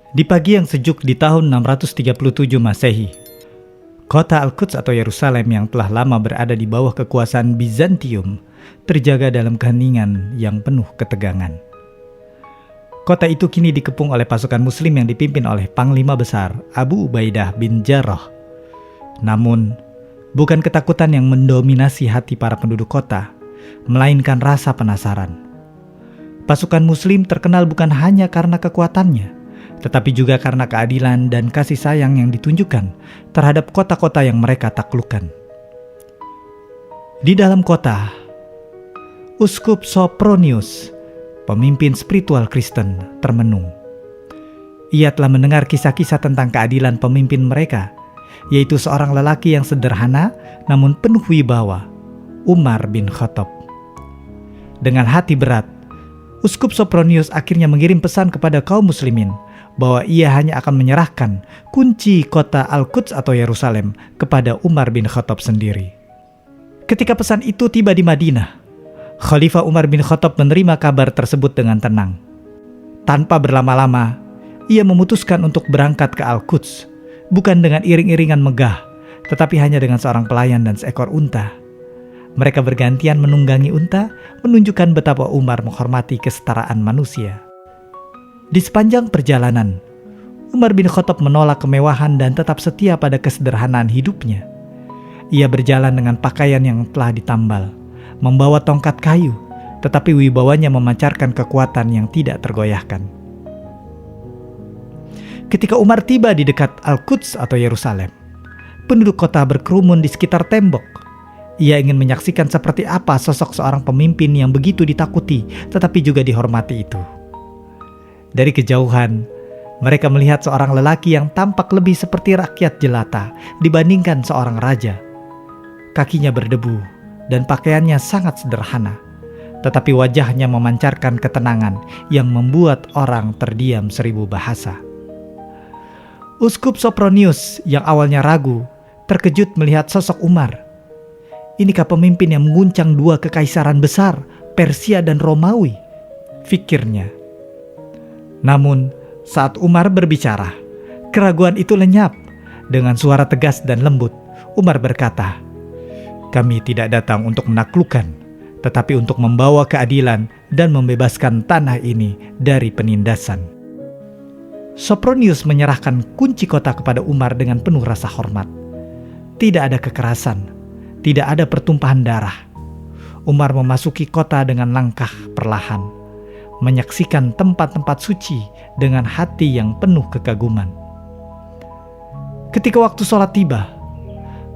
Di pagi yang sejuk di tahun 637 Masehi, kota Al-Quds atau Yerusalem yang telah lama berada di bawah kekuasaan Bizantium terjaga dalam keheningan yang penuh ketegangan. Kota itu kini dikepung oleh pasukan muslim yang dipimpin oleh Panglima Besar Abu Ubaidah bin Jarrah. Namun, bukan ketakutan yang mendominasi hati para penduduk kota, melainkan rasa penasaran. Pasukan muslim terkenal bukan hanya karena kekuatannya, tetapi juga karena keadilan dan kasih sayang yang ditunjukkan terhadap kota-kota yang mereka taklukkan. Di dalam kota, Uskup Sopronius, pemimpin spiritual Kristen, termenung. Ia telah mendengar kisah-kisah tentang keadilan pemimpin mereka, yaitu seorang lelaki yang sederhana namun penuh wibawa, Umar bin Khattab. Dengan hati berat, Uskup Sopronius akhirnya mengirim pesan kepada kaum muslimin bahwa ia hanya akan menyerahkan kunci kota Al-Quds atau Yerusalem kepada Umar bin Khattab sendiri. Ketika pesan itu tiba di Madinah, Khalifah Umar bin Khattab menerima kabar tersebut dengan tenang. Tanpa berlama-lama, ia memutuskan untuk berangkat ke Al-Quds, bukan dengan iring-iringan megah, tetapi hanya dengan seorang pelayan dan seekor unta. Mereka bergantian menunggangi unta, menunjukkan betapa Umar menghormati kesetaraan manusia. Di sepanjang perjalanan, Umar bin Khattab menolak kemewahan dan tetap setia pada kesederhanaan hidupnya. Ia berjalan dengan pakaian yang telah ditambal, membawa tongkat kayu, tetapi wibawanya memancarkan kekuatan yang tidak tergoyahkan. Ketika Umar tiba di dekat Al-Quds atau Yerusalem, penduduk kota berkerumun di sekitar tembok. Ia ingin menyaksikan seperti apa sosok seorang pemimpin yang begitu ditakuti tetapi juga dihormati itu. Dari kejauhan, mereka melihat seorang lelaki yang tampak lebih seperti rakyat jelata dibandingkan seorang raja. Kakinya berdebu dan pakaiannya sangat sederhana, tetapi wajahnya memancarkan ketenangan yang membuat orang terdiam 1000 bahasa. Uskup Sopronius yang awalnya ragu, terkejut melihat sosok Umar. Inikah pemimpin yang mengguncang dua kekaisaran besar, Persia dan Romawi? Fikirnya. Namun, saat Umar berbicara, keraguan itu lenyap. Dengan suara tegas dan lembut, Umar berkata, "Kami tidak datang untuk menaklukkan, tetapi untuk membawa keadilan dan membebaskan tanah ini dari penindasan." Sopronius menyerahkan kunci kota kepada Umar dengan penuh rasa hormat. Tidak ada kekerasan, tidak ada pertumpahan darah. Umar memasuki kota dengan langkah perlahan, menyaksikan tempat-tempat suci dengan hati yang penuh kekaguman. Ketika waktu sholat tiba,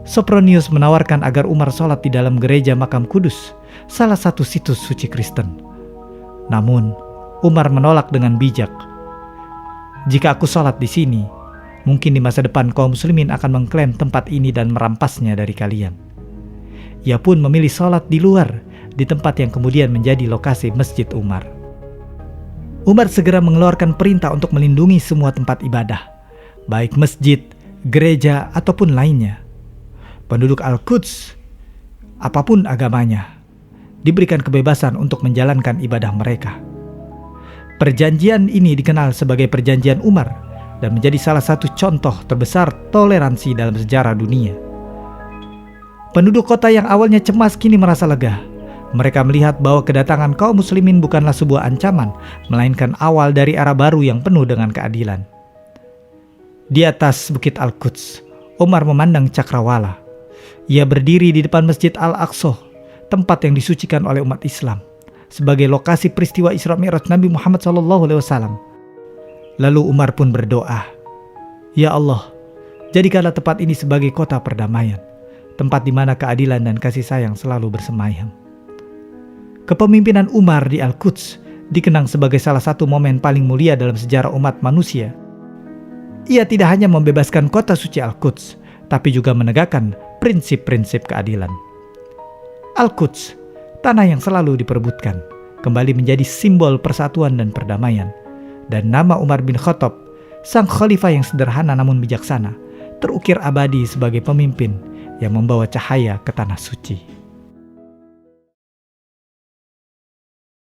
Sopronius menawarkan agar Umar sholat di dalam gereja Makam Kudus, salah satu situs suci Kristen. Namun, Umar menolak dengan bijak. "Jika aku sholat di sini, mungkin di masa depan kaum muslimin akan mengklaim tempat ini dan merampasnya dari kalian." Ia pun memilih sholat di luar, di tempat yang kemudian menjadi lokasi Masjid Umar. Umar segera mengeluarkan perintah untuk melindungi semua tempat ibadah, baik masjid, gereja, ataupun lainnya. Penduduk Al-Quds, apapun agamanya, diberikan kebebasan untuk menjalankan ibadah mereka. Perjanjian ini dikenal sebagai Perjanjian Umar dan menjadi salah satu contoh terbesar toleransi dalam sejarah dunia. Penduduk kota yang awalnya cemas kini merasa lega. Mereka melihat bahwa kedatangan kaum muslimin bukanlah sebuah ancaman, melainkan awal dari era baru yang penuh dengan keadilan. Di atas Bukit Al-Quds, Umar memandang cakrawala. Ia berdiri di depan Masjid Al-Aqsa, tempat yang disucikan oleh umat Islam, sebagai lokasi peristiwa Isra Mi'raj Nabi Muhammad SAW. Lalu Umar pun berdoa, "Ya Allah, jadikanlah tempat ini sebagai kota perdamaian, tempat di mana keadilan dan kasih sayang selalu bersemayam." Kepemimpinan Umar di Al-Quds dikenang sebagai salah satu momen paling mulia dalam sejarah umat manusia. Ia tidak hanya membebaskan kota suci Al-Quds, tapi juga menegakkan prinsip-prinsip keadilan. Al-Quds, tanah yang selalu diperebutkan, kembali menjadi simbol persatuan dan perdamaian. Dan nama Umar bin Khattab, sang khalifah yang sederhana namun bijaksana, terukir abadi sebagai pemimpin yang membawa cahaya ke tanah suci.